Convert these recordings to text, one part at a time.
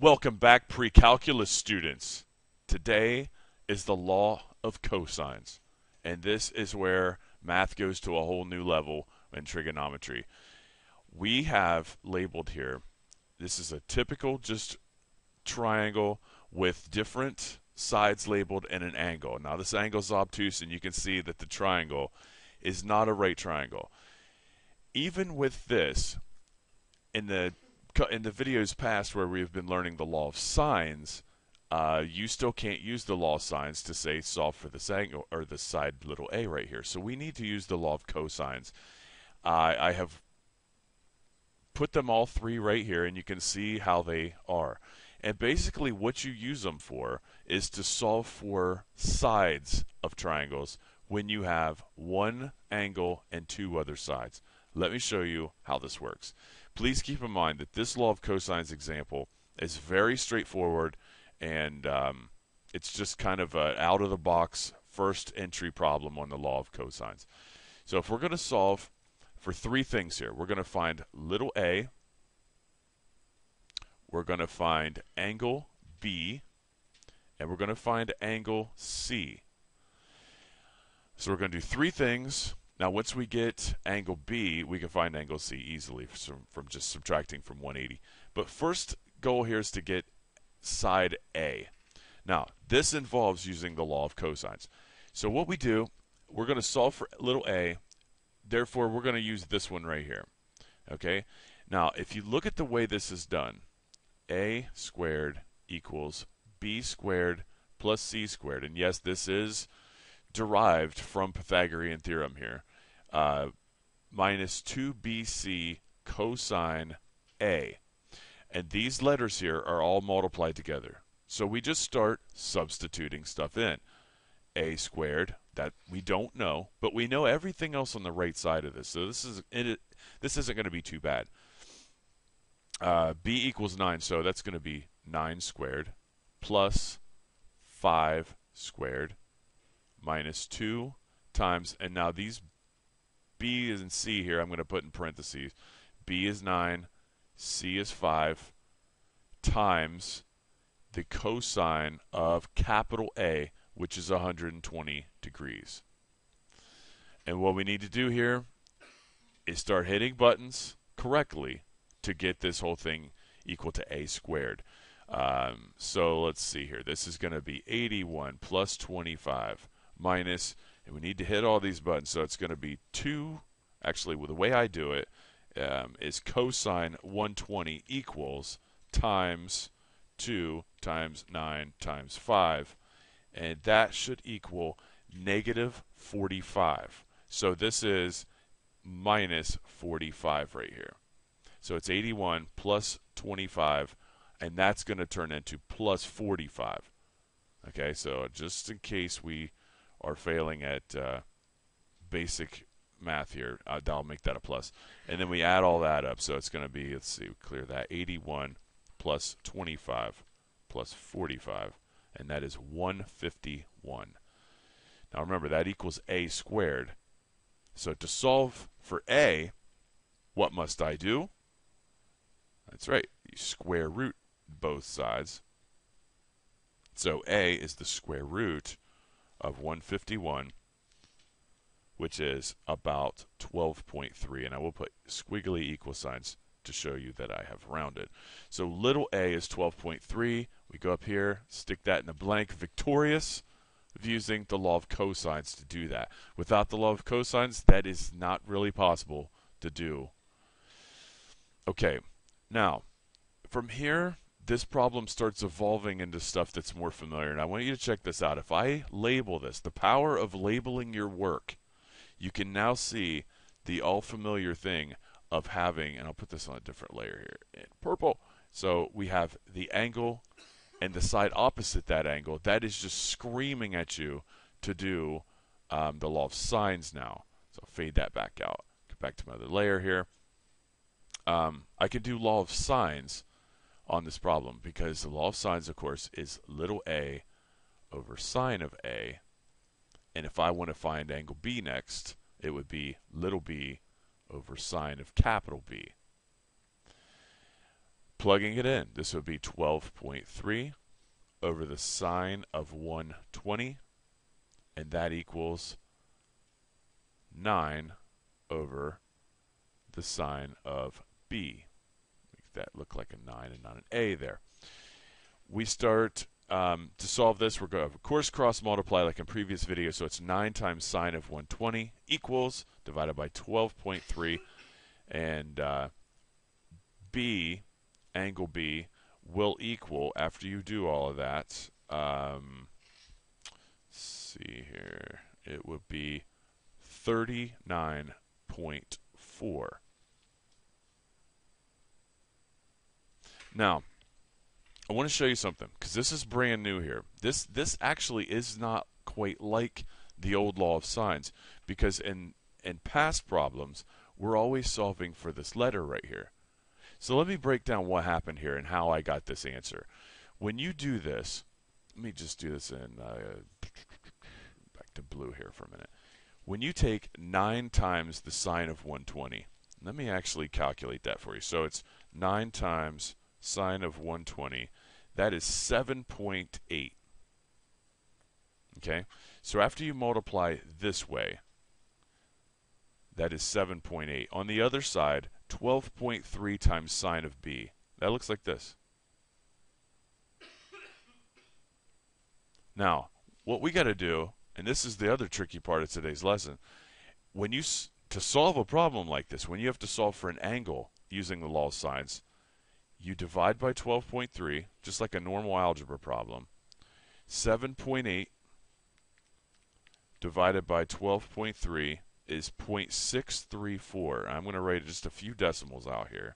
Welcome back, pre-calculus students. Today is the law of cosines, and this is where math goes to a whole new level in trigonometry. We have labeled here, this is a typical just triangle with different sides labeled and an angle. Now this angle is obtuse, and you can see that the triangle is not a right triangle. Even with this, in the videos past where we've been learning the law of sines, you still can't use the law of sines to say solve for this angle or the side little a right here. So we need to use the law of cosines. I have put them all three right here, and you can see how they are. And basically what you use them for is to solve for sides of triangles when you have one angle and two other sides. Let me show you how this works. Please keep in mind that this law of cosines example is very straightforward, and it's just kind of an out-of-the-box first entry problem on the law of cosines. So if we're going to solve for three things here, we're going to find little a, we're going to find angle B, and we're going to find angle C. So we're going to do three things. Now, once we get angle B, we can find angle C easily from just subtracting from 180. But first goal here is to get side A. Now, this involves using the law of cosines. So what we do, we're going to solve for little a. Therefore, we're going to use this one right here. Okay? Now, if you look at the way this is done, a squared equals b squared plus c squared. And yes, this is derived from Pythagorean theorem here. Minus 2bc cosine a. And these letters here are all multiplied together. So we just start substituting stuff in. A squared, that we don't know, but we know everything else on the right side of this. So this isn't going to be too bad. B equals 9, so that's going to be 9 squared plus 5 squared minus 2 times, and now these B and C here I'm going to put in parentheses. B is 9, C is 5, times the cosine of capital A, which is 120 degrees. And what we need to do here is start hitting buttons correctly to get this whole thing equal to a squared. So let's see here. This is going to be 81 plus 25 minus, and we need to hit all these buttons, so it's going to be 2. Actually, well, the way I do it is cosine 120 equals times 2 times 9 times 5. And that should equal negative 45. So this is minus 45 right here. So it's 81 plus 25, and that's going to turn into plus 45. Okay, so just in case we are failing at basic math here, I'll make that a plus. And then we add all that up, so it's going to be, let's see, clear that, 81 plus 25 plus 45, and that is 151. Now remember, that equals a squared. So to solve for a, what must I do? That's right, you square root both sides. So a is the square root of 151, which is about 12.3. And I will put squiggly equal signs to show you that I have rounded. So little a is 12.3. We go up here, stick that in a blank, victorious of using the law of cosines to do that. Without the law of cosines, that is not really possible to do. Okay. Now, from here, this problem starts evolving into stuff that's more familiar. And I want you to check this out. If I label this, the power of labeling your work, you can now see the all-familiar thing of having, and I'll put this on a different layer here, in purple. So we have the angle and the side opposite that angle. That is just screaming at you to do the law of sines now. So I'll fade that back out. Get back to my other layer here. I can do law of sines on this problem because the law of sines, of course, is little a over sine of a. And if I want to find angle B next, it would be little b over sine of capital B. Plugging it in, this would be 12.3 over the sine of 120, and that equals 9 over the sine of b. Make that look like a 9 and not an a there. We start to solve this. We're going to, of course, cross multiply like in previous video. So it's 9 times sine of 120 equals, divided by 12.3, and b, angle b, will equal, after you do all of that, let's see here, it would be 39.4. Now, I want to show you something, because this is brand new here. This actually is not quite like the old law of sines, because in past problems, we're always solving for this letter right here. So let me break down what happened here and how I got this answer. When you do this, let me just do this in back to blue here for a minute. When you take 9 times the sine of 120, let me actually calculate that for you. So it's 9 times sine of 120. That is 7.8. Okay? So after you multiply this way, that is 7.8. On the other side, 12.3 times sine of b. That looks like this. Now, what we got to do, and this is the other tricky part of today's lesson, when you to solve a problem like this, when you have to solve for an angle using the law of sines, you divide by 12.3, just like a normal algebra problem. 7.8 divided by 12.3 is 0.634. I'm going to write just a few decimals out here.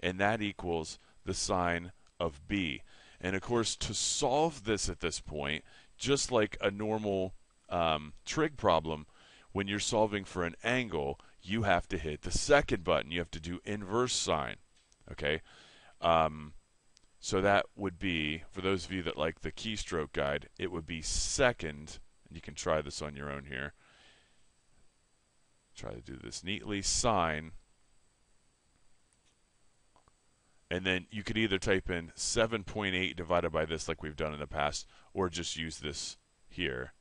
And that equals the sine of b. And of course, to solve this at this point, just like a normal trig problem, when you're solving for an angle, you have to hit the second button. You have to do inverse sine. Okay? So that would be, for those of you that like the keystroke guide, it would be second, and you can try this on your own here. Try to do this neatly, sine, and then you could either type in 7.8 divided by this like we've done in the past, or just use this here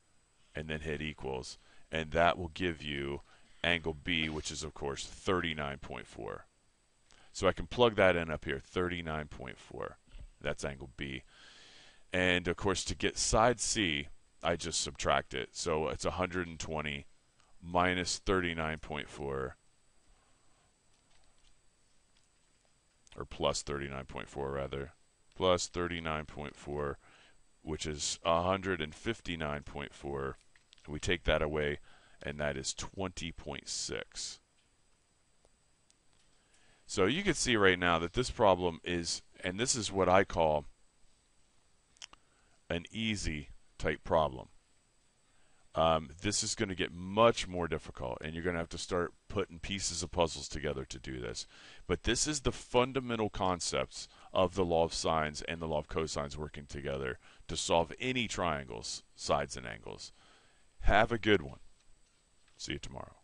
and then hit equals, and that will give you angle B, which is of course 39.4. So I can plug that in up here, 39.4. That's angle B. And of course, to get side C, I just subtract it. So it's 120 minus 39.4, or plus 39.4 rather, plus 39.4, which is 159.4. We take that away, and that is 20.6. So you can see right now that this problem is, and this is what I call an easy type problem. This is going to get much more difficult, and you're going to have to start putting pieces of puzzles together to do this. But this is the fundamental concepts of the law of sines and the law of cosines working together to solve any triangles, sides, and angles. Have a good one. See you tomorrow.